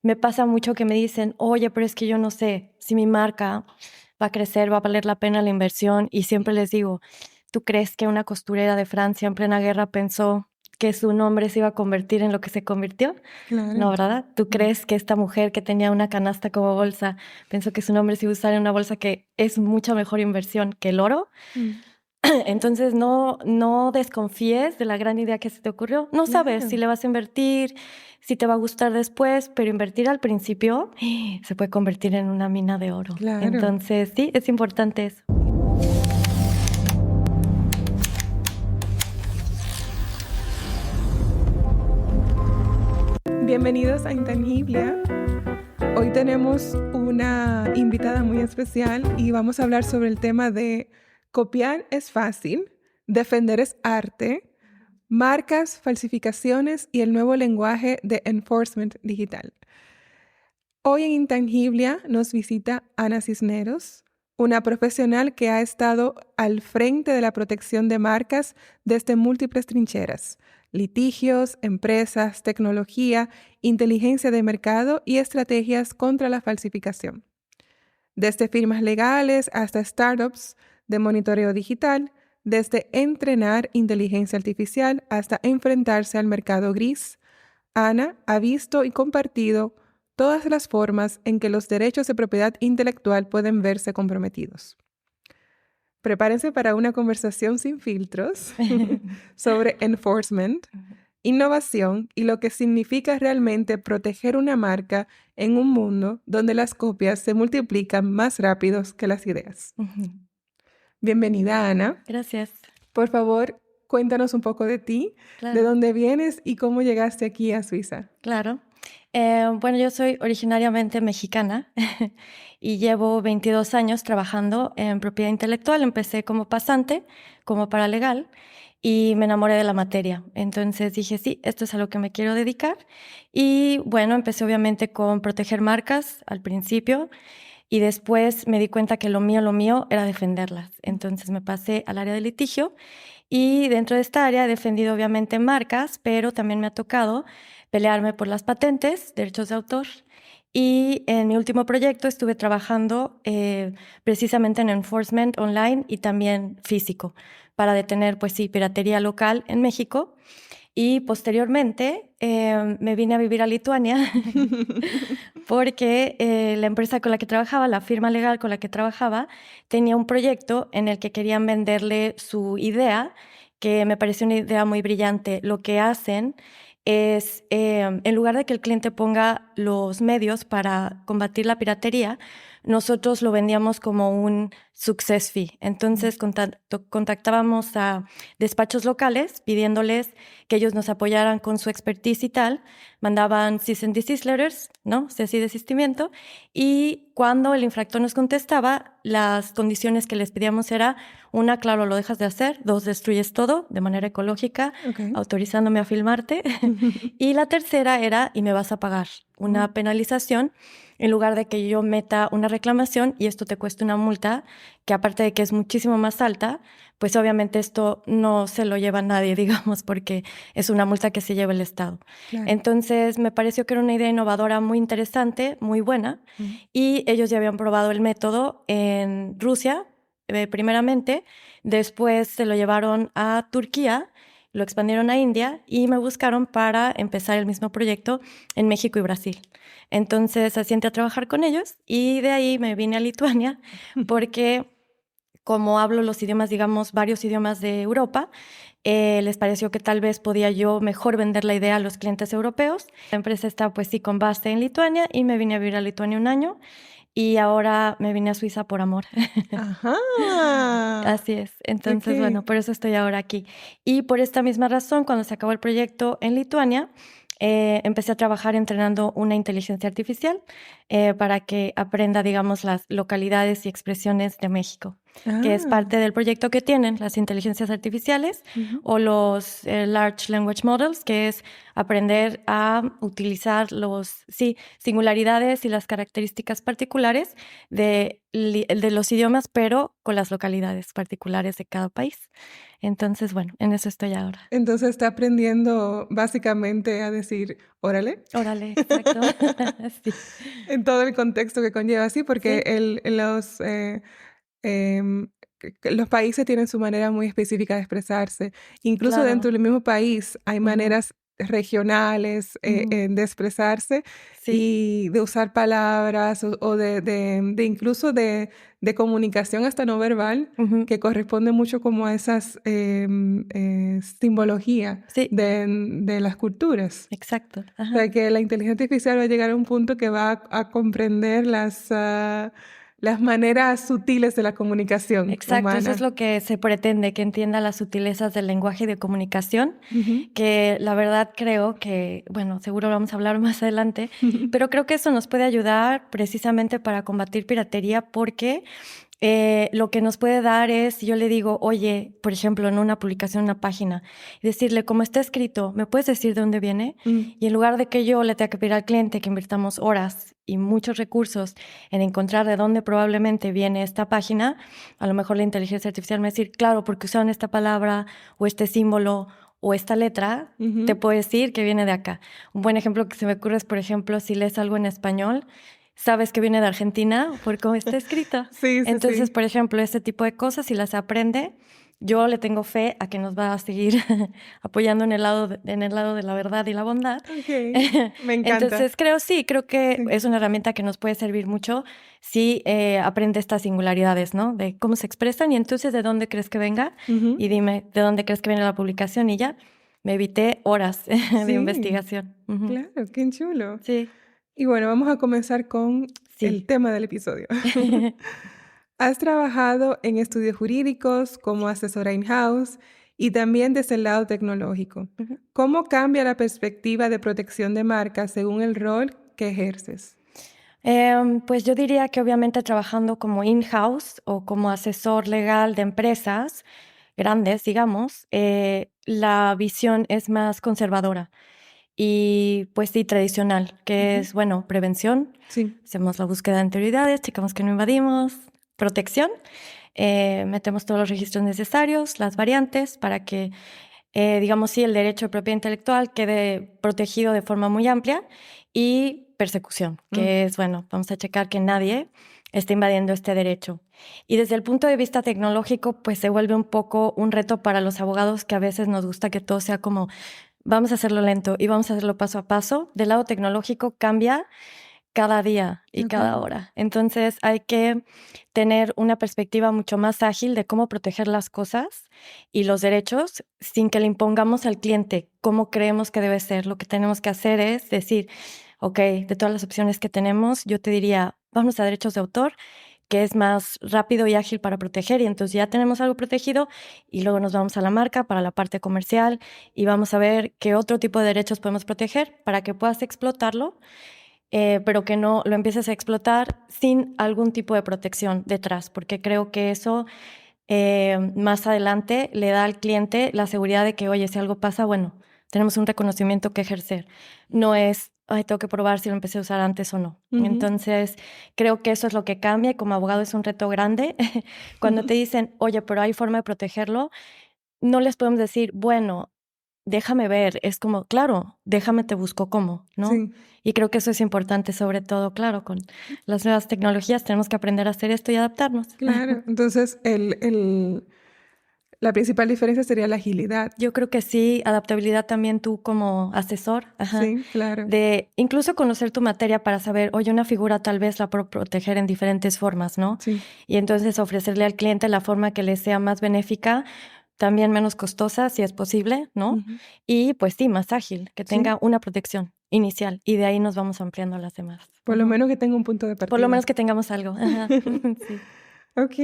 me pasa mucho que me dicen, oye, pero es que yo no sé si mi marca va a crecer, va a valer la pena la inversión. Y siempre les digo, ¿tú crees que una costurera de Francia en plena guerra pensó que su nombre se iba a convertir en lo que se convirtió? No, Claro. ¿verdad? ¿Tú crees que esta mujer que tenía una canasta como bolsa pensó que su nombre se iba a usar en una bolsa que es mucha mejor inversión que el oro? Mm, Entonces no desconfíes de la gran idea que se te ocurrió. No sabes si claro, le vas a invertir, si te va a gustar después, pero invertir al principio se puede convertir en una mina de oro. claro. Entonces, sí, es importante eso. Bienvenidos a Intangiblia. Hoy tenemos una invitada muy especial y vamos a hablar sobre el tema de copiar es fácil, defender es arte, marcas, falsificaciones y el nuevo lenguaje de enforcement digital. Hoy en Intangiblia nos visita Ana Cisneros, una profesional que ha estado al frente de la protección de marcas desde múltiples trincheras: litigios, empresas, tecnología, inteligencia de mercado y estrategias contra la falsificación. Desde firmas legales hasta startups de monitoreo digital, desde entrenar inteligencia artificial hasta enfrentarse al mercado gris, Ana ha visto y compartido todas las formas en que los derechos de propiedad intelectual pueden verse comprometidos. Prepárense para una conversación sin filtros sobre enforcement, innovación y lo que significa realmente proteger una marca en un mundo donde las copias se multiplican más rápidos que las ideas. Bienvenida, Ana. Gracias. Por favor, cuéntanos un poco de ti, de Claro, dónde vienes y cómo llegaste aquí a Suiza. claro. Bueno, yo soy originariamente mexicana y llevo 22 años trabajando en propiedad intelectual. Empecé como pasante, como paralegal, y me enamoré de la materia. Entonces dije, sí, esto es a lo que me quiero dedicar. Y bueno, empecé obviamente con proteger marcas al principio y después me di cuenta que lo mío era defenderlas. Entonces me pasé al área de litigio y dentro de esta área he defendido obviamente marcas, pero también me ha tocado pelearme por las patentes, derechos de autor. Y en mi último proyecto estuve trabajando precisamente en enforcement online y también físico para detener, pues sí, piratería local en México. Y posteriormente me vine a vivir a Lituania porque la empresa con la que trabajaba, la firma legal con la que trabajaba, tenía un proyecto en el que querían venderle su idea, que me pareció una idea muy brillante. Lo que hacen es, en lugar de que el cliente ponga los medios para combatir la piratería, nosotros lo vendíamos como un success fee. Entonces contactábamos a despachos locales pidiéndoles que ellos nos apoyaran con su expertise y tal, mandaban cease and desist letters, ¿no? Cese y desistimiento, y cuando el infractor nos contestaba, las condiciones que les pedíamos era: una, claro, lo dejas de hacer; dos, destruyes todo de manera ecológica, Ok. autorizándome a filmarte, y la tercera era: y me vas a pagar una penalización en lugar de que yo meta una reclamación y esto te cueste una multa, que aparte de que es muchísimo más alta, pues obviamente esto no se lo lleva nadie, digamos, porque es una multa que se lleva el Estado. Claro. Entonces me pareció que era una idea innovadora muy interesante, muy buena, y ellos ya habían probado el método en Rusia, primeramente, después se lo llevaron a Turquía, lo expandieron a India y me buscaron para empezar el mismo proyecto en México y Brasil. Entonces así entré a trabajar con ellos y de ahí me vine a Lituania porque como hablo los idiomas, digamos, varios idiomas de Europa, les pareció que tal vez podía yo mejor vender la idea a los clientes europeos. La empresa está pues sí con base en Lituania y me vine a vivir a Lituania un año y ahora me vine a Suiza por amor. Ajá. Así es. Entonces, bueno, Ok. por eso estoy ahora aquí. Y por esta misma razón, cuando se acabó el proyecto en Lituania, empecé a trabajar entrenando una inteligencia artificial para que aprenda, digamos, las localidades y expresiones de México. que es parte del proyecto que tienen las inteligencias artificiales o los Large Language Models, que es aprender a utilizar singularidades y las características particulares de los idiomas, pero con las localidades particulares de cada país. Entonces, bueno, en eso estoy ahora. Entonces está aprendiendo básicamente a decir, órale. Órale, exacto. Sí. En todo el contexto que conlleva, sí, porque Sí. los países tienen su manera muy específica de expresarse. Incluso Claro. dentro del mismo país hay maneras regionales de expresarse Sí. y de usar palabras o de incluso de comunicación hasta no verbal que corresponde mucho como a esas simbología Sí. de las culturas. Exacto. O sea, que la inteligencia artificial va a llegar a un punto que va a comprender las maneras sutiles de la comunicación Exacto, humana. eso es lo que se pretende, que entienda las sutilezas del lenguaje y de comunicación, que la verdad creo que, bueno, seguro lo vamos a hablar más adelante, pero creo que eso nos puede ayudar precisamente para combatir piratería porque lo que nos puede dar es, yo le digo, oye, por ejemplo, en una publicación, una página, y decirle, como está escrito, ¿me puedes decir de dónde viene? Y en lugar de que yo le tenga que pedir al cliente que invirtamos horas y muchos recursos en encontrar de dónde probablemente viene esta página, a lo mejor la inteligencia artificial me va a decir, claro, porque usaron esta palabra o este símbolo o esta letra, te puedo decir que viene de acá. Un buen ejemplo que se me ocurre es, por ejemplo, si lees algo en español, sabes que viene de Argentina por cómo está escrito. Sí, Entonces, sí. por ejemplo, este tipo de cosas, si las aprende, yo le tengo fe a que nos va a seguir apoyando en el lado de la verdad y la bondad. Okay. Me encanta. Entonces, creo que es una herramienta que nos puede servir mucho si aprende estas singularidades, ¿no? De cómo se expresan y entonces de dónde crees que venga y dime de dónde crees que viene la publicación y ya me evité horas de investigación. Claro, qué chulo. Sí. Y bueno, vamos a comenzar con el tema del episodio. Has trabajado en estudios jurídicos como asesora in-house y también desde el lado tecnológico. ¿Cómo cambia la perspectiva de protección de marca según el rol que ejerces? Pues yo diría que obviamente trabajando como in-house o como asesor legal de empresas grandes, digamos, la visión es más conservadora y pues sí, tradicional, que es, bueno, prevención. Sí. Hacemos la búsqueda de anterioridades, checamos que no invadimos, protección, metemos todos los registros necesarios, las variantes para que, digamos, sí, el derecho de propiedad intelectual quede protegido de forma muy amplia y persecución, que es, bueno, vamos a checar que nadie esté invadiendo este derecho. Y desde el punto de vista tecnológico, pues se vuelve un poco un reto para los abogados que a veces nos gusta que todo sea como, vamos a hacerlo lento y vamos a hacerlo paso a paso. Del lado tecnológico cambia cada día y cada hora. Entonces hay que tener una perspectiva mucho más ágil de cómo proteger las cosas y los derechos sin que le impongamos al cliente cómo creemos que debe ser. Lo que tenemos que hacer es decir, ok, de todas las opciones que tenemos, yo te diría, vamos a derechos de autor, que es más rápido y ágil para proteger, y entonces ya tenemos algo protegido y luego nos vamos a la marca para la parte comercial y vamos a ver qué otro tipo de derechos podemos proteger para que puedas explotarlo, pero que no lo empieces a explotar sin algún tipo de protección detrás, porque creo que eso más adelante le da al cliente la seguridad de que, oye, si algo pasa, bueno, tenemos un reconocimiento que ejercer. No es, ay, tengo que probar si lo empecé a usar antes o no. Entonces, creo que eso es lo que cambia y como abogado es un reto grande. Cuando te dicen, oye, pero hay forma de protegerlo, no les podemos decir, bueno, déjame ver. Es como, claro, déjame te busco cómo, ¿no? Sí. Y creo que eso es importante, sobre todo, claro, con las nuevas tecnologías tenemos que aprender a hacer esto y adaptarnos. Claro, entonces la principal diferencia sería la agilidad. Yo creo que sí, adaptabilidad también tú como asesor. Sí, claro. De incluso conocer tu materia para saber, oye, una figura tal vez la puedo proteger en diferentes formas, ¿no? Sí. Y entonces ofrecerle al cliente la forma que le sea más benéfica, también menos costosa, si es posible, ¿no? Y pues sí, más ágil, que tenga una protección inicial y de ahí nos vamos ampliando a las demás. Por lo menos que tenga un punto de partida. Por lo menos que tengamos algo. Sí. Ok,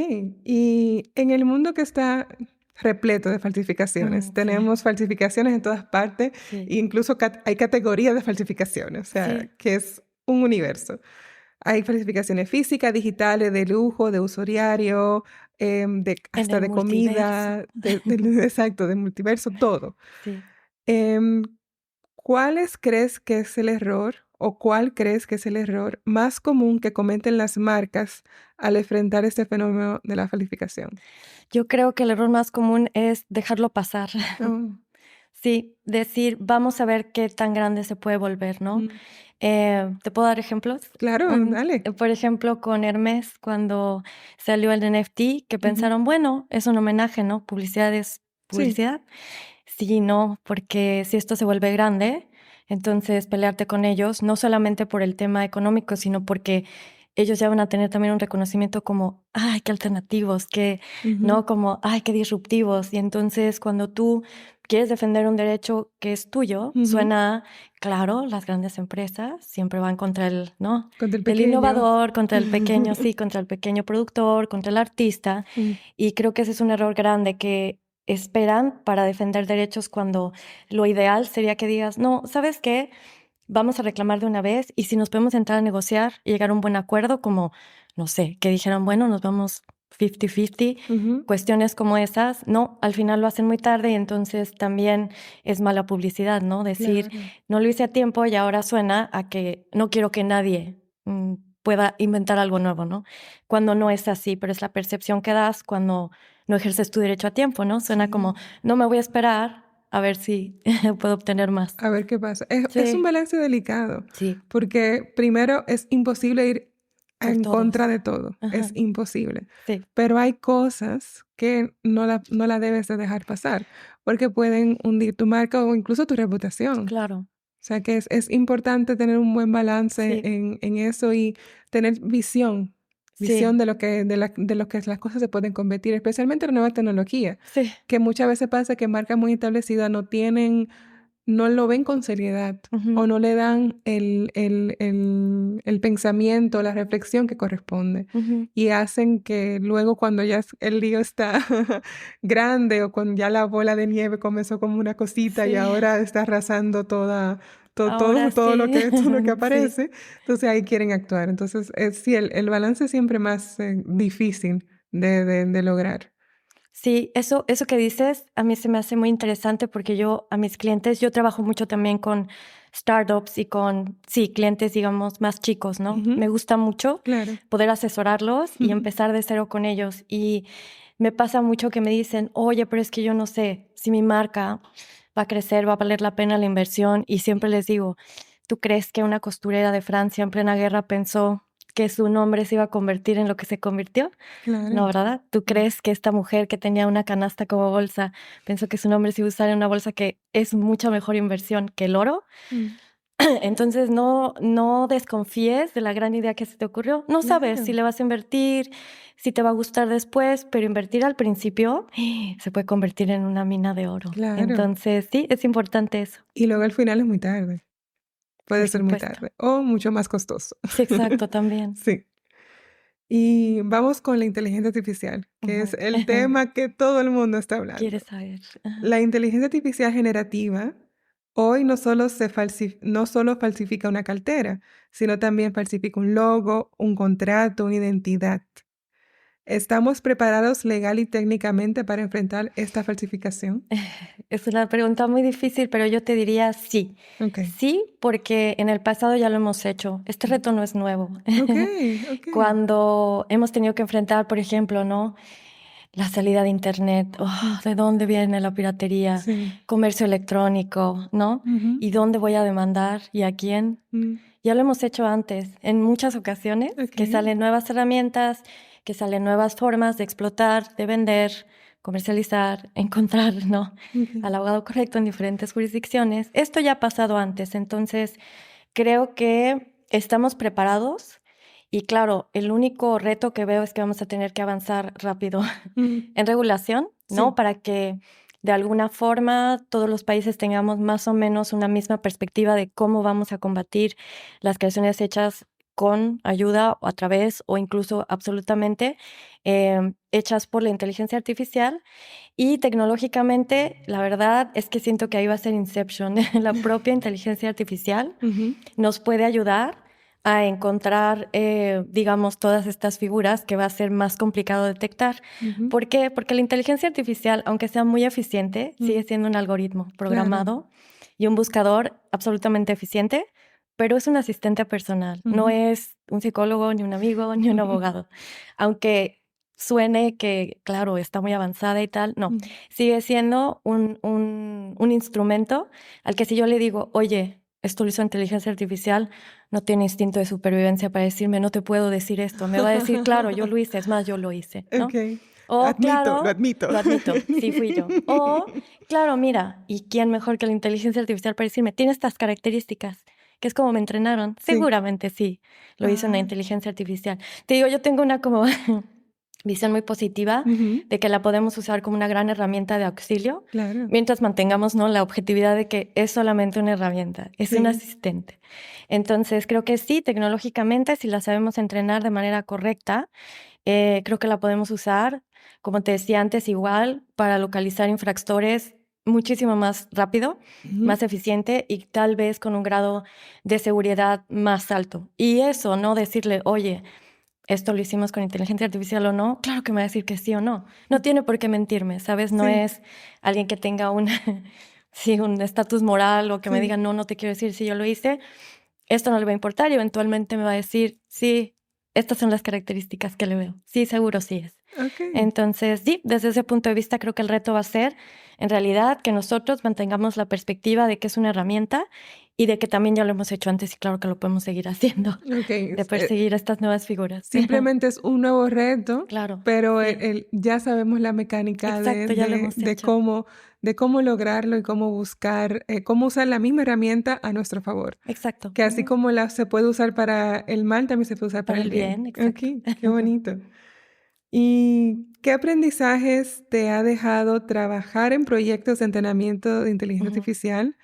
y en el mundo que está repleto de falsificaciones, tenemos falsificaciones en todas partes, e incluso hay categorías de falsificaciones, o sea, que es un universo. Hay falsificaciones físicas, digitales, de lujo, de uso diario, En hasta el de multiverso. comida, exacto, de multiverso, todo. Sí. Em, ¿Cuáles crees que es el error o cuál crees que es el error más común que cometen las marcas al enfrentar este fenómeno de la falsificación? Yo creo que el error más común es dejarlo pasar. Oh, Sí, decir, vamos a ver qué tan grande se puede volver, ¿no? mm, ¿Te puedo dar ejemplos? claro, dale. Por ejemplo, con Hermes, cuando salió el NFT, que Ujú, pensaron, bueno, es un homenaje, ¿no? Publicidad es sí. publicidad. Sí, no, porque si esto se vuelve grande, entonces pelearte con ellos, no solamente por el tema económico, sino porque ellos ya van a tener también un reconocimiento como, ay, qué alternativos, que, Ujú, ¿no? Como, ay, qué disruptivos. Y entonces cuando tú quieres defender un derecho que es tuyo, ujú. suena, claro, las grandes empresas siempre van contra el, ¿no? Contra el El pequeño. innovador, contra el pequeño, sí, contra el pequeño productor, contra el artista. Mm, Y creo que ese es un error grande que esperan para defender derechos cuando lo ideal sería que digas, no, ¿sabes qué? Vamos a reclamar de una vez y si nos podemos entrar a negociar y llegar a un buen acuerdo, como, no sé, que dijeran, bueno, nos vamos 50-50, ujú, cuestiones como esas, no, al final lo hacen muy tarde y entonces también es mala publicidad, ¿no? Decir, claro. no lo hice a tiempo y ahora suena a que no quiero que nadie pueda inventar algo nuevo, ¿no? Cuando no es así, pero es la percepción que das cuando no ejerces tu derecho a tiempo, ¿no? Suena como, Sí. no me voy a esperar a ver si puedo obtener más. A ver qué pasa. Es un Sí, balance delicado, sí, porque primero es imposible ir por en todos. contra de todo, es Ajá, imposible. sí, Pero hay cosas que no la debes de dejar pasar, porque pueden hundir tu marca o incluso tu reputación. claro, O sea que es importante tener un buen balance sí, en eso y tener visión sí, de lo que las cosas se pueden convertir, especialmente la nueva tecnología, sí, que muchas veces pasa que marcas muy establecidas no lo ven con seriedad o ujú, no le dan el pensamiento, la reflexión que corresponde. ujú. Y hacen que luego cuando ya el lío está grande o cuando ya la bola de nieve comenzó como una cosita y Sí, ahora está arrasando ahora sí, todo lo que sí. aparece, entonces ahí quieren actuar. Entonces, sí, el balance es siempre más difícil de lograr. Sí, eso que dices a mí se me hace muy interesante porque yo a mis clientes, yo trabajo mucho también con startups y con, sí, clientes, digamos, más chicos, ¿no? Ujú, Me gusta mucho claro. poder asesorarlos y empezar de cero con ellos. Y me pasa mucho que me dicen, oye, pero es que yo no sé si mi marca va a crecer, va a valer la pena la inversión. Y siempre les digo, ¿tú crees que una costurera de Francia en plena guerra pensó que su nombre se iba a convertir en lo que se convirtió? No, Claro. ¿verdad? ¿Tú Mm, crees que esta mujer que tenía una canasta como bolsa pensó que su nombre se iba a usar en una bolsa que es mucha mejor inversión que el oro? mm, Entonces no desconfíes de la gran idea que se te ocurrió. No sabes si claro, le vas a invertir, si te va a gustar después, pero invertir al principio se puede convertir en una mina de oro. claro. Entonces, sí, es importante eso, Y luego al final es muy tarde. por Puede ser muy supuesto. tarde o mucho más costoso. Sí, exacto, también. Sí. Y vamos con la inteligencia artificial, que es Ujú. el tema que todo el mundo está hablando. ¿Quieres saber? Ajá. La inteligencia artificial generativa hoy no solo falsifica una cartera, sino también falsifica un logo, un contrato, una identidad. ¿Estamos preparados legal y técnicamente para enfrentar esta falsificación? Es una pregunta muy difícil, pero yo te diría sí. Ok. Sí, porque en el pasado ya lo hemos hecho. Este reto no es nuevo. Ok, ok. Cuando hemos tenido que enfrentar, por ejemplo, ¿no? La salida de Internet, Mm, ¿de dónde viene la piratería? sí. Comercio electrónico, ¿no? Ujú, ¿Y dónde voy a demandar? ¿Y a quién? mm, Ya lo hemos hecho antes, en muchas ocasiones, ok. que salen nuevas herramientas, que salen nuevas formas de explotar, de vender, comercializar, encontrar, ¿no? Ok. Al abogado correcto en diferentes jurisdicciones. Esto ya ha pasado antes, entonces creo que estamos preparados y claro, el único reto que veo es que vamos a tener que avanzar rápido Mm, en regulación, ¿no? sí. Para que de alguna forma todos los países tengamos más o menos una misma perspectiva de cómo vamos a combatir las creaciones hechas con ayuda o a través o incluso absolutamente hechas por la inteligencia artificial y tecnológicamente, la verdad es que siento que ahí va a ser Inception. La propia inteligencia artificial Ujú, nos puede ayudar a encontrar, digamos, todas estas figuras que va a ser más complicado detectar. ¿Por qué? Porque la inteligencia artificial, aunque sea muy eficiente, sigue siendo un algoritmo programado y un buscador absolutamente eficiente, pero es un asistente personal. No es un psicólogo, ni un amigo, ni un abogado. Aunque suene que, claro, está muy avanzada y tal, no. Sigue siendo un instrumento al que si yo le digo, oye, esto lo hizo inteligencia artificial, no tiene instinto de supervivencia para decirme, no te puedo decir esto. Me va a decir, claro, yo lo hice, es más, yo lo hice, ¿no? Okay. O, Lo admito. Lo admito, sí fui yo. O, claro, mira, ¿y quién mejor que la inteligencia artificial para decirme, tiene estas características? Que es como me entrenaron. Sí. Seguramente sí, lo hizo una inteligencia artificial. Te digo, yo tengo una como visión muy positiva de que la podemos usar como una gran herramienta de auxilio, mientras mantengamos, ¿no?, la objetividad de que es solamente una herramienta, es un asistente. Entonces, creo que sí, tecnológicamente, si la sabemos entrenar de manera correcta, creo que la podemos usar, como te decía antes, igual para localizar infractores muchísimo más rápido, más eficiente y tal vez con un grado de seguridad más alto. Y eso, ¿no? Decirle, oye, esto lo hicimos con inteligencia artificial o no, claro que me va a decir que sí o no. No tiene por qué mentirme, ¿sabes? No es alguien que tenga un estatus moral o que me diga, no te quiero decir si yo lo hice. Esto no le va a importar y eventualmente me va a decir, sí, estas son las características que le veo. Sí, seguro sí es. Okay. Entonces, sí, desde ese punto de vista creo que el reto va a ser, en realidad, que nosotros mantengamos la perspectiva de que es una herramienta y de que también ya lo hemos hecho antes y claro que lo podemos seguir haciendo, de perseguir estas nuevas figuras. Simplemente es un nuevo reto, claro, pero ya sabemos la mecánica de cómo lograrlo y cómo buscar, cómo usar la misma herramienta a nuestro favor. Exacto. Que así como se puede usar para el mal, también se puede usar para el bien. Exacto. Okay, qué bonito. ¿Y qué aprendizajes te ha dejado trabajar en proyectos de entrenamiento de inteligencia artificial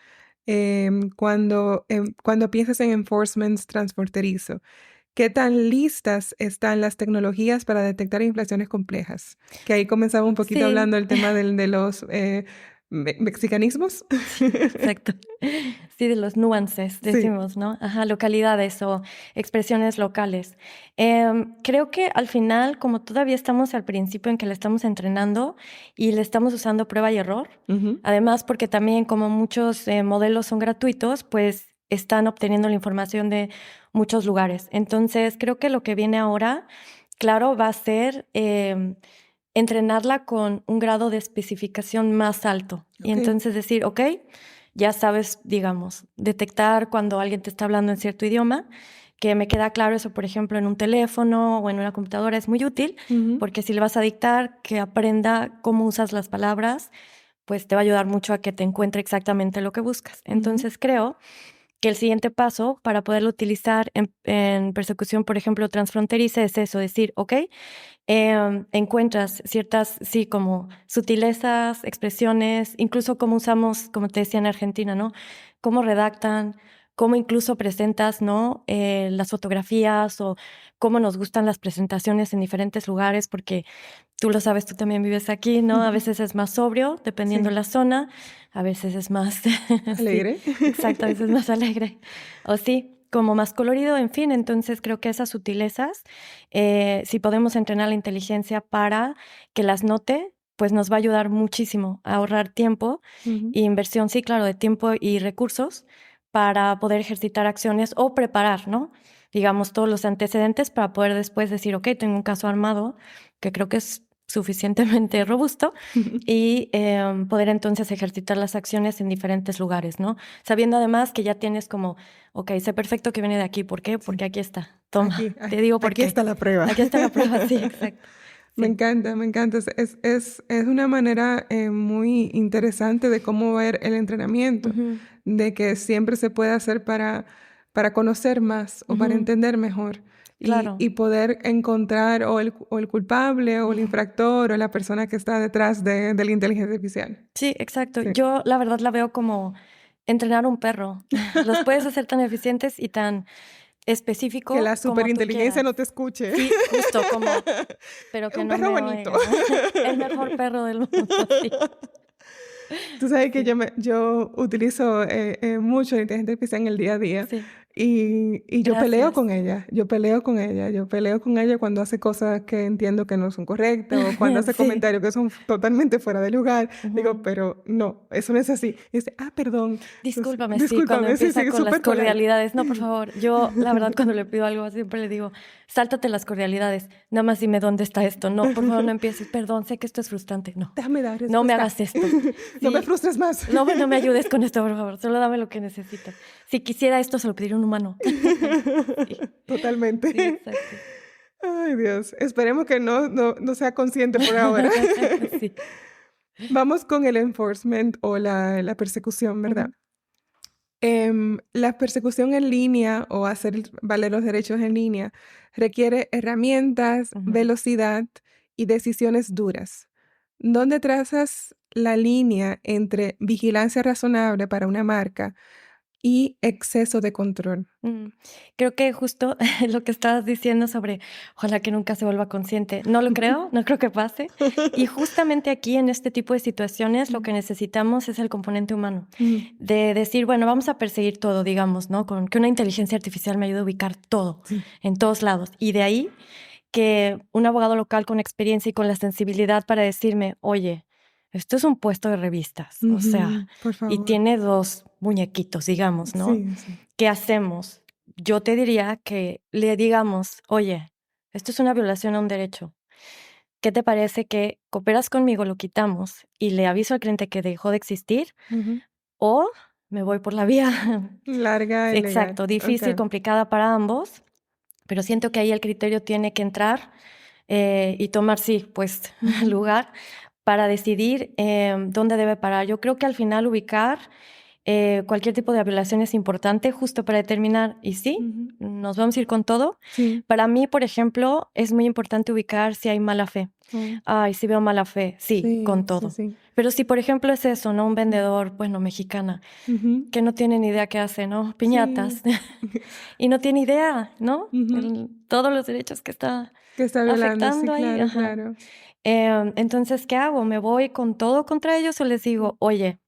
cuando piensas en enforcement transfronterizo? ¿Qué tan listas están las tecnologías para detectar infracciones complejas? Que ahí comenzaba un poquito hablando del tema de los mexicanismos. Exacto. Sí, de los nuances, decimos, ¿no? Ajá, localidades o expresiones locales. Creo que al final, como todavía estamos al principio en que le estamos entrenando y le estamos usando prueba y error, además porque también como muchos modelos son gratuitos, pues están obteniendo la información de muchos lugares. Entonces, creo que lo que viene ahora, claro, va a ser entrenarla con un grado de especificación más alto. Y entonces decir, ok, ya sabes, digamos, detectar cuando alguien te está hablando en cierto idioma, que me queda claro eso, por ejemplo, en un teléfono o en una computadora es muy útil, porque si le vas a dictar que aprenda cómo usas las palabras, pues te va a ayudar mucho a que te encuentre exactamente lo que buscas. Entonces creo que el siguiente paso para poderlo utilizar en persecución, por ejemplo, transfronteriza es eso, decir, ok, encuentras ciertas, sí, como sutilezas, expresiones, incluso cómo usamos, como te decía en Argentina, ¿no? Cómo redactan, cómo incluso presentas, ¿no? Las fotografías o cómo nos gustan las presentaciones en diferentes lugares, porque tú lo sabes, tú también vives aquí, ¿no? A veces es más sobrio, dependiendo de la zona, a veces es más alegre. Sí, exacto, a veces es más alegre. O sí, como más colorido, en fin. Entonces creo que esas sutilezas, si podemos entrenar la inteligencia para que las note, pues nos va a ayudar muchísimo a ahorrar tiempo e inversión, sí, claro, de tiempo y recursos para poder ejercitar acciones o preparar, ¿no? Digamos, todos los antecedentes para poder después decir, ok, tengo un caso armado que creo que es suficientemente robusto y poder entonces ejercitar las acciones en diferentes lugares, ¿no? Sabiendo además que ya tienes como, ok, sé perfecto que viene de aquí. ¿Por qué? Porque aquí está. Toma, te digo por qué. Aquí está la prueba. Aquí está la prueba, sí, exacto. Me encanta, me encanta. Es una manera muy interesante de cómo ver el entrenamiento, de que siempre se puede hacer para conocer más o para entender mejor. Claro. Y poder encontrar o el culpable o el infractor o la persona que está detrás de la inteligencia artificial. Sí, exacto. Sí. Yo la verdad la veo como entrenar un perro. Los puedes hacer tan eficientes y tan específico que la superinteligencia no te escuche. Sí, justo como, pero que un no perro me bonito. Oiga. El mejor perro del mundo. Sí. Tú sabes que yo utilizo mucho la inteligencia artificial en el día a día. Sí. Y yo peleo Gracias. con ella, yo peleo con ella, yo peleo con ella cuando hace cosas que entiendo que no son correctas o cuando hace Sí. comentarios que son totalmente fuera de lugar. Digo, Ujú. pero no, eso no es así. Y dice, perdón, entonces, Discúlpame, sí, cuando discúlpame, sí, empieza sí, con las súper polite. cordialidades. No, por favor. Yo, la verdad, cuando le pido algo, siempre le digo, sáltate las cordialidades. Nada más dime dónde está esto. No, por favor, no empieces. Perdón, sé que esto es frustrante. No, Déjame dar no me respuesta. hagas esto. No me Sí, frustres más. no me ayudes con esto, por favor. Solo dame lo que necesito. Si quisiera esto, se lo pediría un humano. Sí, Totalmente. sí, exacto. Ay, Dios. Esperemos que no sea consciente por ahora. Sí. Vamos con el enforcement o la persecución, ¿verdad? Ujú, La persecución en línea o hacer valer los derechos en línea requiere herramientas, ujú. velocidad y decisiones duras. ¿Dónde trazas la línea entre vigilancia razonable para una marca y exceso de control? Mm, Creo que justo lo que estabas diciendo sobre ojalá que nunca se vuelva consciente, no lo creo, no creo que pase. Y justamente aquí en este tipo de situaciones lo que necesitamos es el componente humano, Mm, de decir, bueno, vamos a perseguir todo, digamos, ¿no? Con que una inteligencia artificial me ayude a ubicar todo, sí. en todos lados. Y de ahí que un abogado local con experiencia y con la sensibilidad para decirme, oye, esto es un puesto de revistas, o sea, Ujú, por y favor. tiene dos muñequitos, digamos, ¿no? Sí, sí. ¿Qué hacemos? Yo te diría que le digamos, oye, esto es una violación a un derecho. ¿Qué te parece que cooperas conmigo, lo quitamos y le aviso al cliente que dejó de existir? Ujú. O me voy por la vía, Larga y legal. exacto, difícil, Ok. complicada para ambos, pero siento que ahí el criterio tiene que entrar y tomar, sí, pues Ujú, lugar para decidir dónde debe parar. Yo creo que al final ubicar cualquier tipo de violación es importante justo para determinar, y sí, ujú. nos vamos a ir con todo. Sí. Para mí, por ejemplo, es muy importante ubicar si hay mala fe. Oh, Ay, si veo mala fe, sí, con sí, sí, todo. sí. Pero si, por ejemplo, es eso, ¿no? Un vendedor, bueno, mexicana, Ujú. que no tiene ni idea qué hace, ¿no? Sí. Piñatas. Y no tiene idea, ¿no? Ujú. Todos los derechos que está Que está violando, sí, afectando ahí, claro, ajá. claro. Entonces, ¿qué hago? ¿Me voy con todo contra ellos o les digo, oye,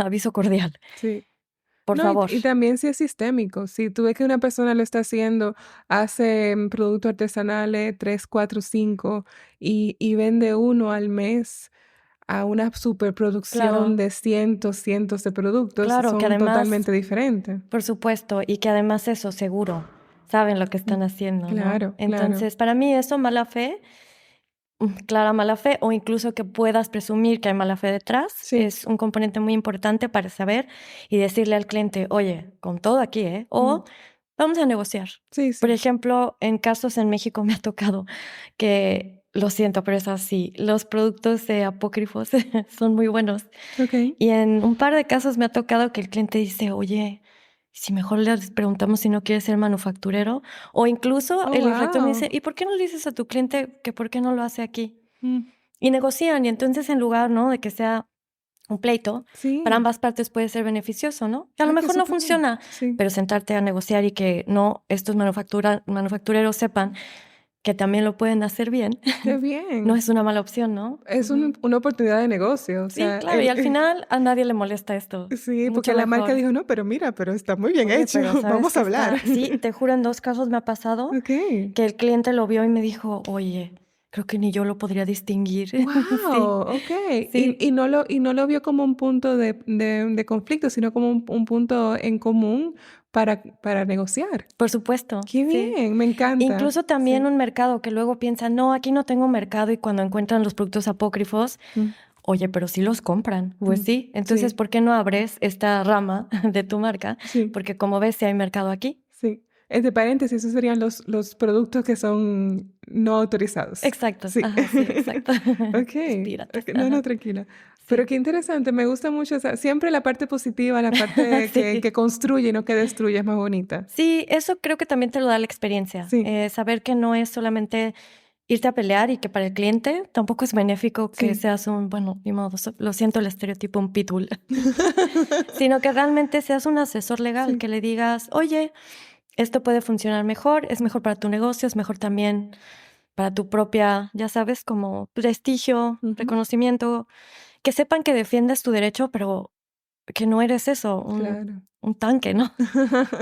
aviso cordial, Sí. por No, favor? y también si es sistémico, si tú ves que una persona lo está haciendo, hace productos artesanales 3, 4, 5 y vende uno al mes a una superproducción Claro, de cientos de productos, claro, que son además, totalmente diferentes. por supuesto, y que además eso, seguro, saben lo que Mm, están haciendo, ¿no? claro, claro. Entonces, para mí eso, mala fe, clara mala fe, o incluso que puedas presumir que hay mala fe detrás, Sí. es un componente muy importante para saber y decirle al cliente, oye, con todo aquí, ¿eh? Mm, O vamos a negociar. sí, Por sí. ejemplo, en casos en México me ha tocado que, lo siento, pero es así, los productos apócrifos son muy buenos. Okey. Y en un par de casos me ha tocado que el cliente dice, oye, si mejor les preguntamos si no quiere ser manufacturero, o incluso Oh, el infractor me dice, wow. ¿y por qué no le dices a tu cliente que por qué no lo hace aquí? Mm, Y negocian, y entonces en lugar, ¿no?, de que sea un pleito, para sí. ambas partes puede ser beneficioso, ¿no? Que a lo Qué mejor no superbién. funciona, Sí. pero sentarte a negociar y que no, estos manufactureros sepan que también lo pueden hacer bien, Qué no bien. es una mala opción, ¿no? Es Ujú. una oportunidad de negocio, o Sí, sea, claro, y al final a nadie le molesta esto, sí, porque mucho la marca mejor. dijo: "No, pero mira, pero está muy bien Oye, hecho, pero ¿sabes vamos qué a hablar". está? Sí, te juro, en 2 casos me ha pasado Okey. que el cliente lo vio y me dijo: "Oye, creo que ni yo lo podría distinguir". Sí, Wow, okey. sí, Y no lo vio como un punto de conflicto, sino como un punto en común para negociar. por supuesto, Qué sí. bien, me encanta. Incluso también Sí. un mercado que luego piensa: "No, aquí no tengo mercado", y cuando encuentran los productos apócrifos, Mm, oye, pero sí los compran. Pues mm. sí, entonces, Sí, ¿por qué no abres esta rama de tu marca? sí. Porque como ves, sí hay mercado aquí. Sí. Entre paréntesis, esos serían los productos que son no autorizados. Exacto, Sí. ajá, sí, exacto. Los Okey, piratas, no, no, ajá, tranquila. Pero sí. qué interesante, me gusta mucho esa siempre la parte positiva, la parte que Sí. construye y no que destruye es más bonita. Sí, eso creo que también te lo da la experiencia, Sí, saber que no es solamente irte a pelear y que para el cliente tampoco es benéfico que sí. seas un, bueno, ni modo, lo siento el estereotipo, un pitbull, sino que realmente seas un asesor legal, Sí. que le digas, oye, esto puede funcionar mejor, es mejor para tu negocio, es mejor también para tu propia, ya sabes, como prestigio, Ujú. reconocimiento, que sepan que defiendes tu derecho, pero que no eres eso, Claro. un tanque, ¿no?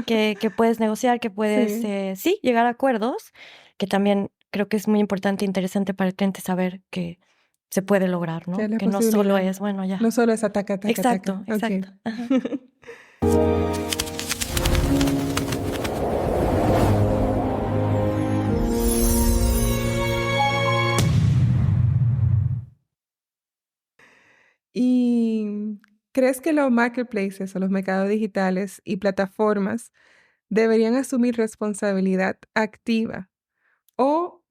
Que puedes negociar, que puedes, sí, llegar a acuerdos, que también creo que es muy importante e interesante para el cliente saber que se puede lograr, Que es ¿no? la Que no solo posibilidad. es, bueno, ya. No solo es ataca, ataca, Exacto, ataca. Ok. exacto. Ajá. ¿Y crees que los marketplaces o los mercados digitales y plataformas deberían asumir responsabilidad activa o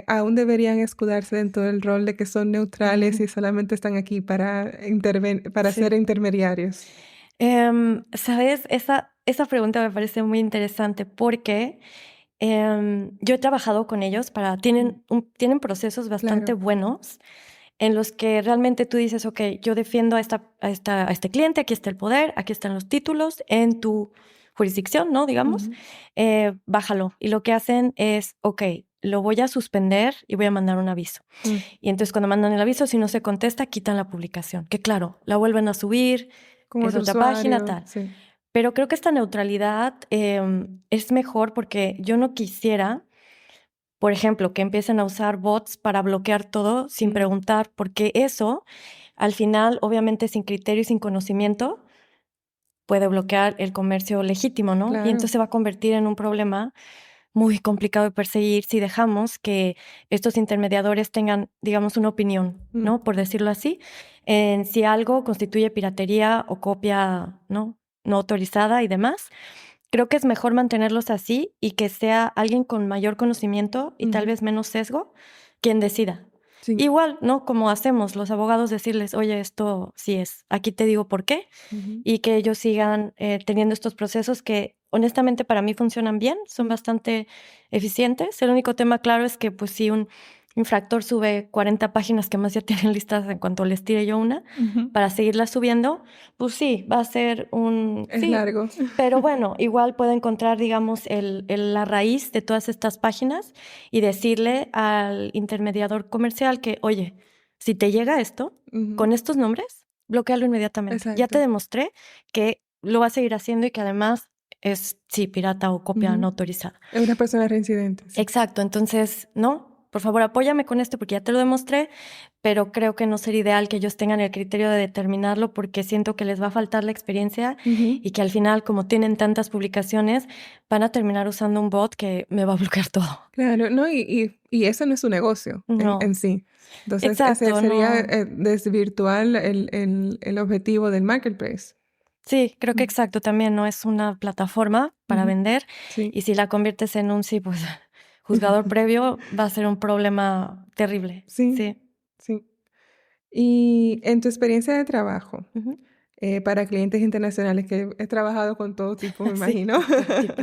aún deberían escudarse dentro del rol de que son neutrales y solamente están aquí para ser Sí. intermediarios? ¿Sabes? Esa pregunta me parece muy interesante porque yo he trabajado con ellos tienen procesos bastante Claro. buenos en los que realmente tú dices, ok, yo defiendo a este cliente, aquí está el poder, aquí están los títulos en tu jurisdicción, ¿no? Digamos, Ujú. bájalo. Y lo que hacen es, ok, lo voy a suspender y voy a mandar un aviso. Mm. Y entonces cuando mandan el aviso, si no se contesta, quitan la publicación. Que claro, la vuelven a subir, Con es otro otra página, usuario, tal. sí. Pero creo que esta neutralidad es mejor porque yo no quisiera, por ejemplo, que empiecen a usar bots para bloquear todo sin preguntar, porque eso, al final, obviamente sin criterio y sin conocimiento, puede bloquear el comercio legítimo, ¿no? Y entonces Claro. se va a convertir en un problema muy complicado de perseguir si dejamos que estos intermediadores tengan, digamos, una opinión, Mm. ¿no? Por decirlo así, en si algo constituye piratería o copia, ¿no? No autorizada y demás. Creo que es mejor mantenerlos así y que sea alguien con mayor conocimiento y tal Ujú. vez menos sesgo quien decida. Sí. Igual, ¿no? Como hacemos los abogados, decirles, oye, esto sí es, aquí te digo por qué, Ujú. y que ellos sigan teniendo estos procesos que honestamente para mí funcionan bien, son bastante eficientes. El único tema claro es que pues si un infractor sube 40 páginas que más ya tienen listas en cuanto les tire yo una, Ujú. para seguirlas subiendo, pues sí, va a ser un... Es Sí, largo. pero bueno, igual puedo encontrar, digamos, la raíz de todas estas páginas y decirle al intermediador comercial que, oye, si te llega esto, Ujú. con estos nombres, bloquealo inmediatamente. Ya te Exacto. demostré que lo va a seguir haciendo y que además es, sí, pirata o copia no Ujú. autorizada. Es una persona reincidente, sí. Exacto, entonces, no, por favor, apóyame con esto porque ya te lo demostré, pero creo que no sería ideal que ellos tengan el criterio de determinarlo porque siento que les va a faltar la experiencia Ujú. y que al final, como tienen tantas publicaciones, van a terminar usando un bot que me va a bloquear todo. Claro, no, y eso no es su negocio en No, sí. Entonces, ese exacto, sería no. desvirtuar el objetivo del marketplace. Sí, creo que Mm. exacto, también no es una plataforma para Ujú. vender Sí. y si la conviertes en un, sí, pues, juzgador previo, va a ser un problema terrible. Sí, Sí. sí. Y en tu experiencia de trabajo, Ujú. para clientes internacionales, que he trabajado con todo tipo, me Sí, imagino, todo tipo.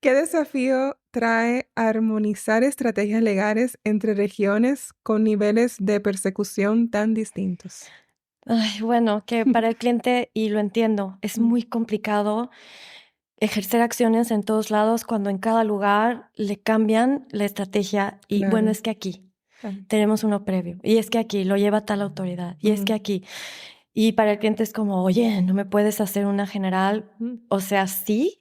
¿qué desafío trae armonizar estrategias legales entre regiones con niveles de persecución tan distintos? Ay, bueno, que para el cliente, y lo entiendo, es Mm. muy complicado ejercer acciones en todos lados cuando en cada lugar le cambian la estrategia y bueno, Claro. es que aquí Claro. tenemos uno previo y es que aquí lo lleva tal autoridad y es que Mm. aquí. Y para el cliente es como, oye, no me puedes hacer una general, Mm. o sea, sí,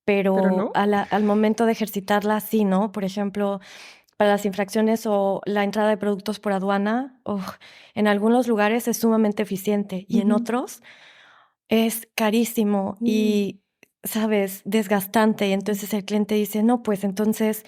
Pero pero no. al momento de ejercitarla, sí, ¿no? Por ejemplo, para las infracciones o la entrada de productos por aduana, en algunos lugares es sumamente eficiente y en Ujú. otros es carísimo Mm. y, ¿sabes?, desgastante. Y entonces el cliente dice, no, pues entonces,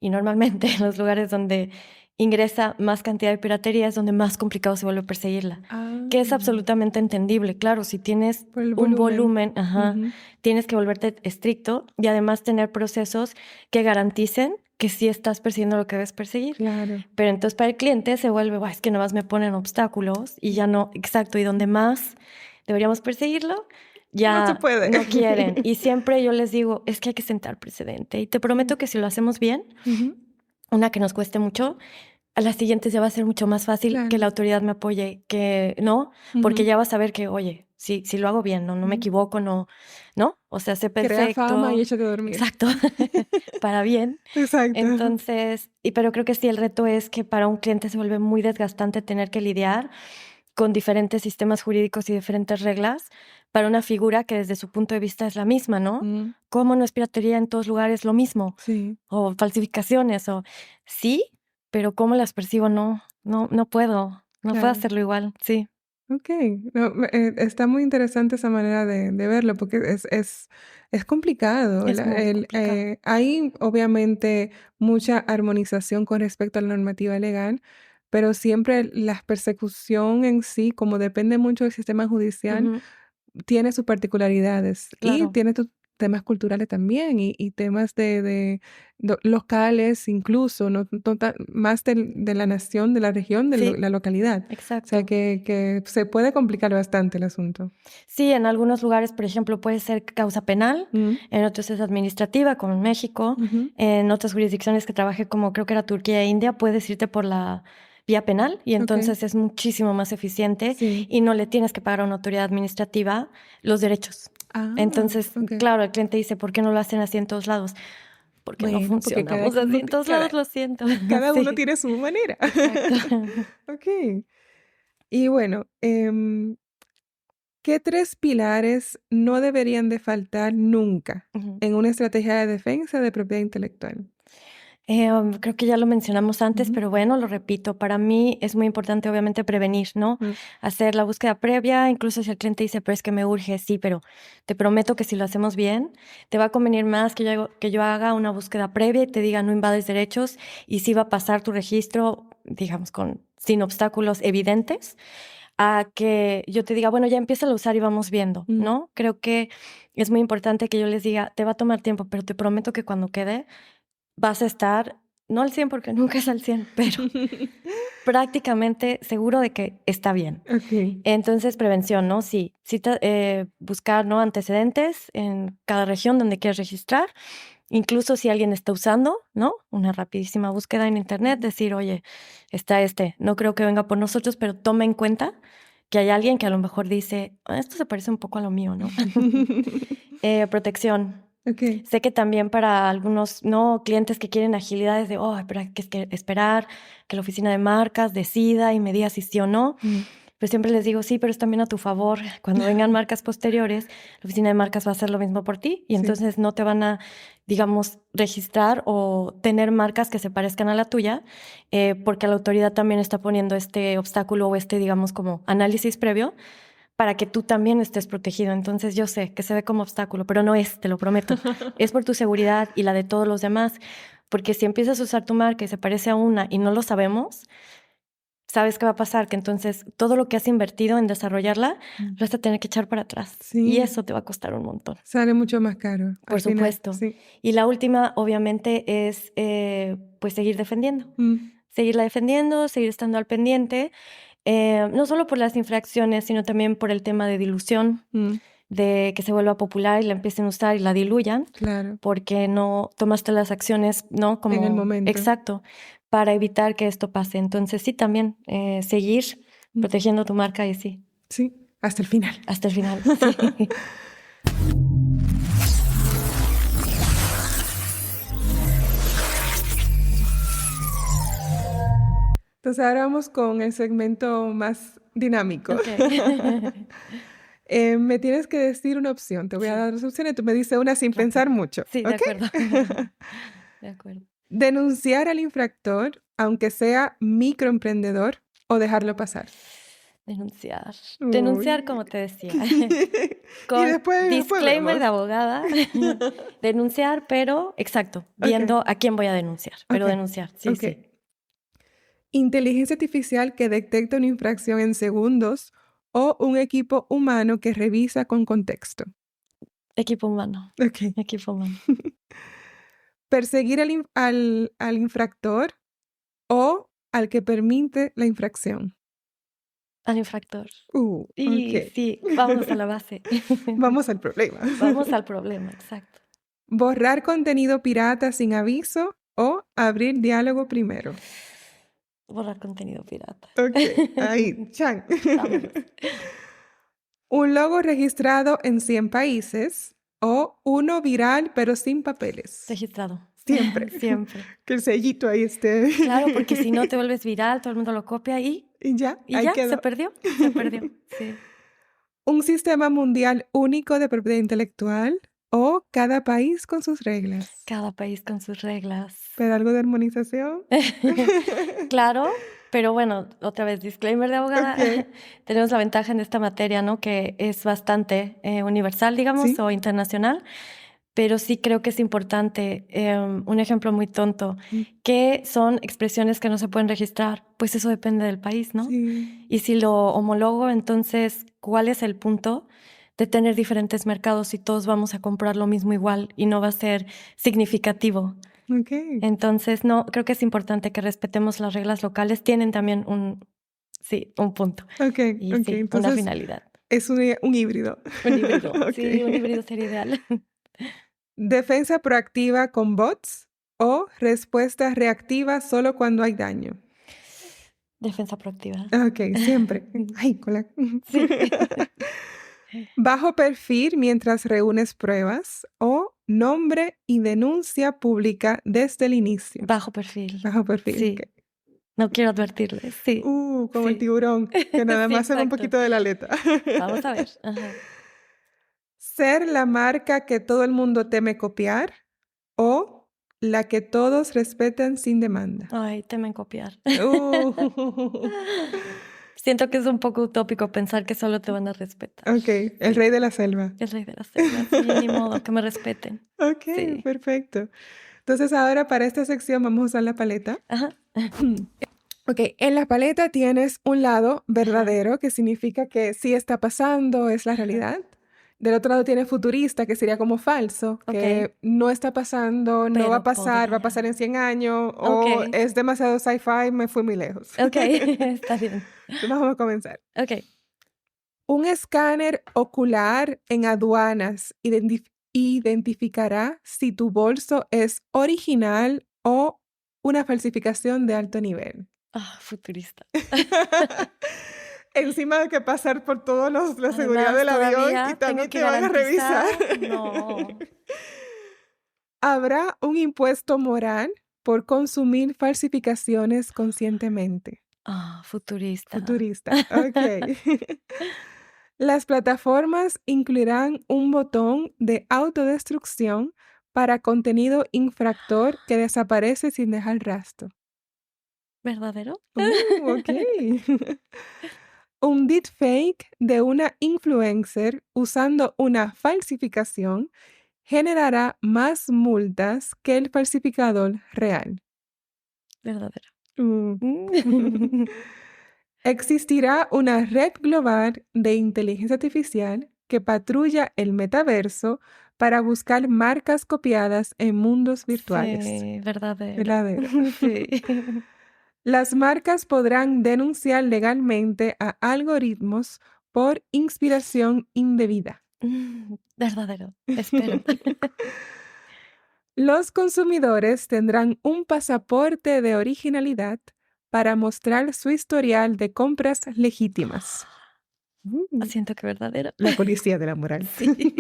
y normalmente en los lugares donde ingresa más cantidad de piratería es donde más complicado se vuelve perseguirla, Ah, que es absolutamente entendible. Claro, si tienes por el un volumen. volumen, Ujú. tienes que volverte estricto y además tener procesos que garanticen que sí estás persiguiendo lo que debes perseguir. Claro. Pero entonces para el cliente se vuelve, "Buah, es que nada más me ponen obstáculos y ya no, exacto, y donde más deberíamos perseguirlo, No se ya puede. no quieren". Y siempre yo les digo, es que hay que sentar precedente. Y te prometo que si lo hacemos bien, Ujú. una que nos cueste mucho, a las siguientes ya va a ser mucho más fácil que Claro. la autoridad me apoye, que no, porque Ujú. ya vas a ver que, oye, si lo hago bien, no me Ujú. equivoco, no, o sea, sé Crea fama y perfecto, échate a dormir. exacto, para bien. Exacto. Entonces, pero creo que sí, el reto es que para un cliente se vuelve muy desgastante tener que lidiar con diferentes sistemas jurídicos y diferentes reglas para una figura que desde su punto de vista es la misma, ¿no? ¿Cómo no es piratería en todos lugares lo mismo? Sí. O falsificaciones, o sí, pero ¿cómo las percibo? No puedo Claro. hacerlo igual, sí. Ok, no, está muy interesante esa manera de verlo porque es complicado. Es muy complicado. Hay obviamente mucha armonización con respecto a la normativa legal, pero siempre la persecución en sí, como depende mucho del sistema judicial, Ujú, tiene sus particularidades y claro. tiene tus temas culturales también y temas locales incluso, más de la nación, de la región, de Sí, la localidad. O sea exacto. que se puede complicar bastante el asunto. Sí, en algunos lugares, por ejemplo, puede ser causa penal, Mm, en otros es administrativa, como en México. ujú, En otras jurisdicciones que trabajé, como creo que era Turquía e India, puedes irte por la vía penal y ok, entonces es muchísimo más eficiente sí. y no le tienes que pagar a una autoridad administrativa los derechos. Ah, Entonces, ok. claro, el cliente dice, ¿por qué no lo hacen así en todos lados? Porque no Bueno, porque funcionamos así en todos lados, lo siento. cada uno Sí, tiene su manera. exacto. Ok. Y bueno, ¿qué tres pilares no deberían de faltar nunca Ujú. en una estrategia de defensa de propiedad intelectual? Creo que ya lo mencionamos antes, Ujú, pero bueno, lo repito. Para mí es muy importante, obviamente, prevenir, ¿no? mm, Hacer la búsqueda previa, incluso si el cliente dice, pero es que me urge, sí, pero te prometo que si lo hacemos bien, te va a convenir más que yo haga una búsqueda previa y te diga no invades derechos y sí va a pasar tu registro, digamos, sin obstáculos evidentes, a que yo te diga, bueno, ya empieza a usar y vamos viendo, mm. ¿no? Creo que es muy importante que yo les diga, te va a tomar tiempo, pero te prometo que cuando quede vas a estar, no al 100 porque nunca es al 100 pero prácticamente seguro de que está bien. Ok, Entonces, prevención, ¿no? Sí, buscar, ¿no? Antecedentes en cada región donde quieres registrar, incluso si alguien está usando, ¿no? Una rapidísima búsqueda en internet, decir, oye, está no creo que venga por nosotros, pero toma en cuenta que hay alguien que a lo mejor dice, esto se parece un poco a lo mío, ¿no? Protección. ok. Sé que también para algunos no clientes que quieren agilidades de, oh, pero hay que esperar que la oficina de marcas decida y me diga si sí o no. Mm, Pues siempre les digo, sí, pero es también a tu favor. Cuando vengan marcas posteriores, la oficina de marcas va a hacer lo mismo por ti y sí. entonces no te van a, digamos, registrar o tener marcas que se parezcan a la tuya, porque la autoridad también está poniendo este obstáculo o digamos, como análisis previo para que tú también estés protegido. Entonces yo sé que se ve como obstáculo, pero no es, te lo prometo. Es por tu seguridad y la de todos los demás, porque si empiezas a usar tu marca y se parece a una y no lo sabemos, ¿sabes qué va a pasar? Que entonces todo lo que has invertido en desarrollarla Mm, lo vas a tener que echar para atrás y sí, eso te va a costar un montón. sale mucho más caro Por al final, supuesto. sí. Y la última, obviamente, es pues seguir defendiendo. Mm, Seguirla defendiendo, seguir estando al pendiente, no solo por las infracciones, sino también por el tema de dilución, mm, de que se vuelva popular y la empiecen a usar y la diluyan, claro, porque no tomaste las acciones, ¿no? en el Como momento. exacto, para evitar que esto pase. Entonces sí, también seguir Mm, protegiendo tu marca y sí, sí, hasta el final. hasta el final. Sí. Entonces ahora vamos con el segmento más dinámico. Ok. Me tienes que decir una opción. Te voy a Sí, dar dos opciones y tú me dices una sin rápido. pensar mucho, Sí, de ¿ok? acuerdo. De acuerdo. Denunciar al infractor, aunque sea microemprendedor, o dejarlo pasar. Denunciar. Denunciar, Uy. como te decía, Y con después disclaimer vemos. de abogada. Denunciar, pero, exacto, Ok, viendo a quién voy a denunciar, pero ok, denunciar, sí, ok. sí. Inteligencia artificial que detecta una infracción en segundos o un equipo humano que revisa con contexto. Equipo humano, Ok. equipo humano. Perseguir al infractor o al que permite la infracción. Al infractor. Ok. Y sí, vámonos a la base. Vamos al problema. Vamos al problema, exacto. Borrar contenido pirata sin aviso o abrir diálogo primero. Borrar contenido pirata. Ok, ahí, chan. Vámonos. Un logo registrado en 100 países o uno viral pero sin papeles. Registrado, siempre. Siempre. Que el sellito ahí esté. Claro, porque si no te vuelves viral, todo el mundo lo copia Y ya, y ahí ya, quedó. se perdió, sí. Un sistema mundial único de propiedad intelectual o cada país con sus reglas. Cada país con sus reglas. ¿Pero algo de armonización? Claro, pero bueno, otra vez, disclaimer de abogada, Ok. tenemos la ventaja en esta materia, ¿no? Que es bastante universal, digamos, Sí. o internacional, pero sí creo que es importante, un ejemplo muy tonto, ¿qué son expresiones que no se pueden registrar? Pues eso depende del país, ¿no? Sí. Y si lo homologo, entonces, ¿cuál es el punto de tener diferentes mercados y todos vamos a comprar lo mismo igual y no va a ser significativo? Ok. Entonces, no, creo que es importante que respetemos las reglas locales. Tienen también un punto Ok, y ok. sí, una Entonces finalidad. es un híbrido. Un híbrido. Sí, un Ok. híbrido sería ideal. Defensa proactiva con bots o respuesta reactiva solo cuando hay daño. Defensa proactiva. Ok, siempre. Ay, cola. Sí. Bajo perfil mientras reúnes pruebas o nombre y denuncia pública desde el inicio. Bajo perfil. Bajo perfil. Sí. Ok. No quiero advertirles. Sí. Como el Sí. tiburón, que nada Sí, más se ve un exacto. poquito de la aleta. Vamos a ver. Ajá. Ser la marca que todo el mundo teme copiar o la que todos respetan sin demanda. Ay, temen copiar. Uh, Siento que es un poco utópico pensar que solo te van a respetar. ok, el Sí. rey de la selva. El rey de la selva. Sí, ni modo, que me respeten. Ok, Sí. perfecto. Entonces ahora para esta sección vamos a usar la paleta. Ajá. Ok, en la paleta tienes un lado verdadero, que significa que sí está pasando, es la realidad. Del otro lado tiene futurista, que sería como falso, que Ok. no está pasando, no va a Pero pasar, va a podría. pasar en 100 años, o Ok. es demasiado sci-fi, me fui muy lejos. Ok, está bien. Entonces vamos a comenzar. Ok. Un escáner ocular en aduanas identificará si tu bolso es original o una falsificación de alto nivel. Ah, futurista. Encima de que pasar por todos la seguridad Además, del avión y todavía tengo también que te van a revisar. garantizar. No. Habrá un impuesto moral por consumir falsificaciones conscientemente. Ah, futurista. Futurista. Ok. Las plataformas incluirán un botón de autodestrucción para contenido infractor que desaparece sin dejar rastro. ¿Verdadero? Ok. Un deepfake de una influencer usando una falsificación generará más multas que el falsificador real. Verdadero. Mm. Existirá una red global de inteligencia artificial que patrulla el metaverso para buscar marcas copiadas en mundos virtuales. Sí, verdadero. Verdadero. Sí. Las marcas podrán denunciar legalmente a algoritmos por inspiración indebida. Verdadero. Espero. Los consumidores tendrán un pasaporte de originalidad para mostrar su historial de compras legítimas. Siento que verdadero. La policía de la moral. Sí.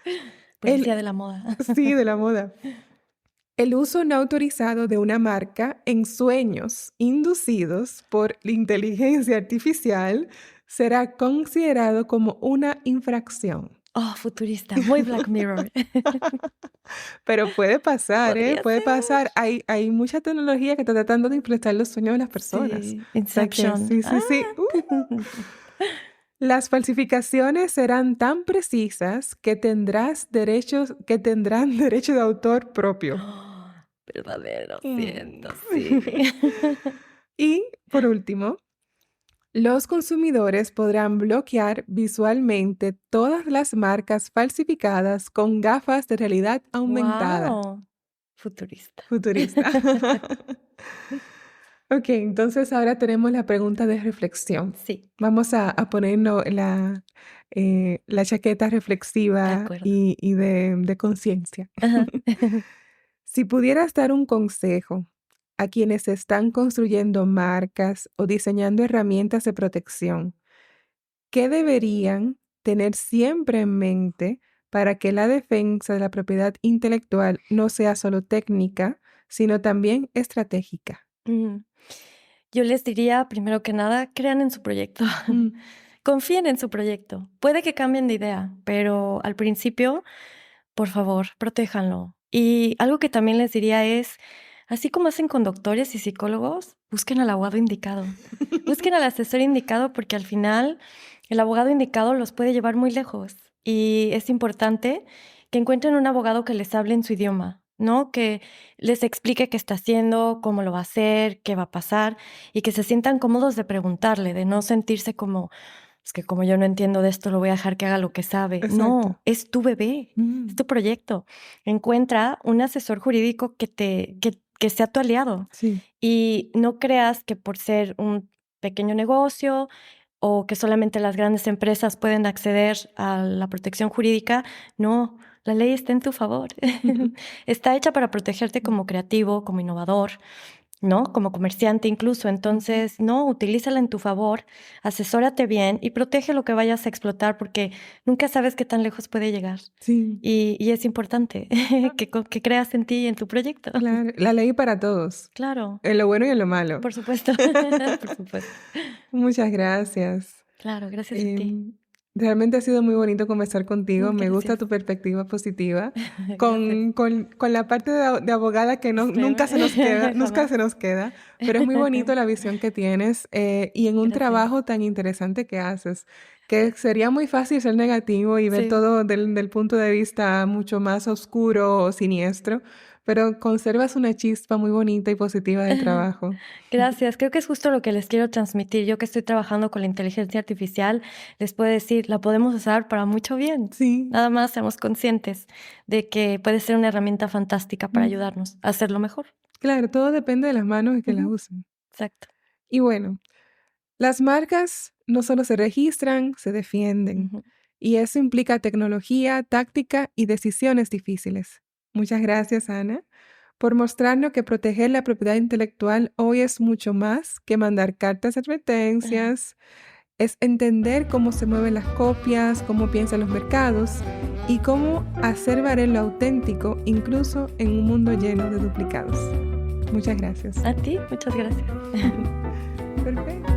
El- Policía de la moda. sí, de la moda. El uso no autorizado de una marca en sueños inducidos por la inteligencia artificial será considerado como una infracción. Oh, futurista. Muy Black Mirror. Pero puede pasar, ¿eh? Podría Puede ser. pasar. Hay mucha tecnología que está tratando de influenciar los sueños de las personas. Sí. O sea que Inception. sí, sí, sí. Las falsificaciones serán tan precisas que tendrán derecho de autor propio. Verdadero, Mm. siento, sí. Y, por último, los consumidores podrán bloquear visualmente todas las marcas falsificadas con gafas de realidad aumentada. Wow. Futurista. Futurista. Ok, entonces ahora tenemos la pregunta de reflexión. Sí, Vamos a ponernos la chaqueta de reflexiva acuerdo. y de conciencia. Ajá. Si pudieras dar un consejo a quienes están construyendo marcas o diseñando herramientas de protección, ¿qué deberían tener siempre en mente para que la defensa de la propiedad intelectual no sea solo técnica, sino también estratégica? Yo les diría, primero que nada, crean en su proyecto. Confíen en su proyecto. Puede que cambien de idea, pero al principio, por favor, protéjanlo. Y algo que también les diría es, así como hacen con doctores y psicólogos, busquen al abogado indicado. Busquen al asesor indicado porque al final el abogado indicado los puede llevar muy lejos. Y es importante que encuentren un abogado que les hable en su idioma, ¿no? Que les explique qué está haciendo, cómo lo va a hacer, qué va a pasar y que se sientan cómodos de preguntarle, de no sentirse como, es que como yo no entiendo de esto, lo voy a dejar que haga lo que sabe. Exacto. No, es tu bebé, es tu proyecto. Encuentra un asesor jurídico que sea tu aliado. Sí. Y no creas que por ser un pequeño negocio o que solamente las grandes empresas pueden acceder a la protección jurídica, no, la ley está en tu favor. Está hecha para protegerte como creativo, como innovador, ¿no? Como comerciante incluso. Entonces, no, utilízala en tu favor, asesórate bien y protege lo que vayas a explotar porque nunca sabes qué tan lejos puede llegar. Sí. Y es importante que creas en ti y en tu proyecto. Claro, la ley para todos. Claro. En lo bueno y en lo malo. Por supuesto. Por supuesto. Muchas gracias. Claro, gracias a ti. Realmente ha sido muy bonito conversar contigo. Gracias. Me gusta tu perspectiva positiva. con la parte de abogada que nunca se nos queda, pero es muy bonito la visión que tienes y en un trabajo tan interesante que haces, que sería muy fácil ser negativo y ver todo del punto de vista mucho más oscuro o siniestro, pero conservas una chispa muy bonita y positiva de trabajo. Gracias. Creo que es justo lo que les quiero transmitir. Yo que estoy trabajando con la inteligencia artificial, les puedo decir, la podemos usar para mucho bien. Sí. Nada más seamos conscientes de que puede ser una herramienta fantástica para ayudarnos a hacerlo mejor. Claro, todo depende de las manos que la usen. Exacto. Y bueno, las marcas no solo se registran, se defienden. Y eso implica tecnología, táctica y decisiones difíciles. Muchas gracias, Ana, por mostrarnos que proteger la propiedad intelectual hoy es mucho más que mandar cartas de advertencias, es entender cómo se mueven las copias, cómo piensan los mercados y cómo hacer valer lo auténtico incluso en un mundo lleno de duplicados. Muchas gracias. A ti, muchas gracias. Perfecto.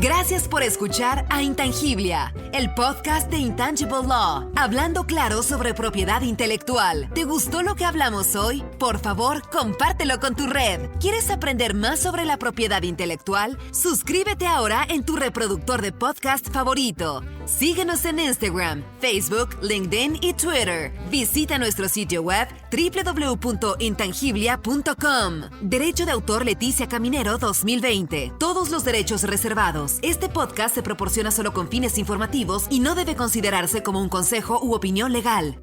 Gracias por escuchar a Intangiblia, el podcast de Intangible Law, hablando claro sobre propiedad intelectual. ¿Te gustó lo que hablamos hoy? Por favor, compártelo con tu red. ¿Quieres aprender más sobre la propiedad intelectual? Suscríbete ahora en tu reproductor de podcast favorito. Síguenos en Instagram, Facebook, LinkedIn y Twitter. Visita nuestro sitio web www.intangiblia.com. Derecho de autor Leticia Caminero 2020. Todos los derechos reservados. Este podcast se proporciona solo con fines informativos y no debe considerarse como un consejo u opinión legal.